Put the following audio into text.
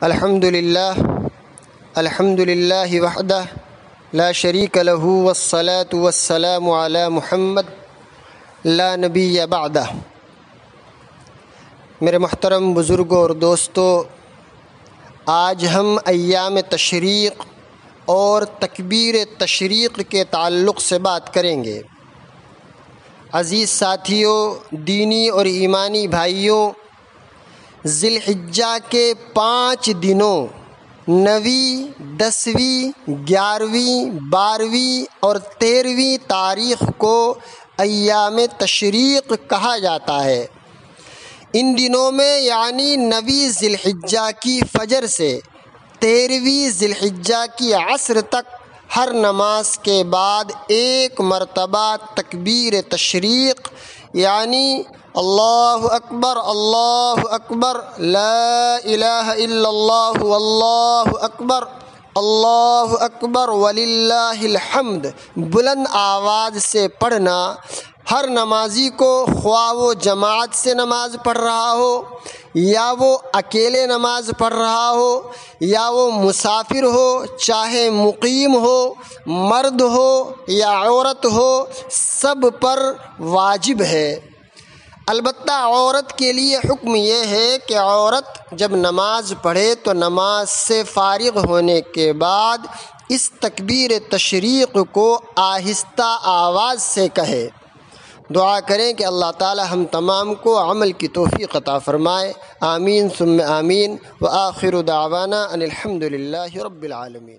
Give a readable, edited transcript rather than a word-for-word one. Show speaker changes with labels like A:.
A: الحمد للہ وحدہ لا شریک لہ والصلاة والسلام علی محمد لا نبی بعدہ۔ میرے محترم بزرگوں اور دوستو، آج ہم ایام تشریق اور تکبیر تشریق کے تعلق سے بات کریں گے۔ عزیز ساتھیوں، دینی اور ایمانی بھائیوں، ذی الحجہ کے 5 دنوں 9ویں، 10ویں، 11ویں، 12ویں اور 13ویں تاریخ کو ایام تشریق کہا جاتا ہے۔ ان دنوں میں یعنی 9ویں ذی الحجہ کی فجر سے 13ویں ذی الحجہ کی عصر تک ہر نماز کے بعد 1 مرتبہ تکبیر تشریق یعنی اللہ اکبر لا الہ الا اللہ اللہ اکبر وللہ الحمد بلند آواز سے پڑھنا ہر نمازی کو، خواہ وہ جماعت سے نماز پڑھ رہا ہو یا وہ اکیلے نماز پڑھ رہا ہو یا وہ مسافر ہو، چاہے مقیم ہو، مرد ہو یا عورت ہو، سب پر واجب ہے۔ البتہ عورت کے لیے حکم یہ ہے کہ عورت جب نماز پڑھے تو نماز سے فارغ ہونے کے بعد اس تکبیر تشریق کو آہستہ آواز سے کہے۔ دعا کریں کہ اللہ تعالی ہم تمام کو عمل کی توفیق عطا فرمائے۔ آمین ثم آمین، وآخر دعوانا ان الحمد للہ رب العالمین۔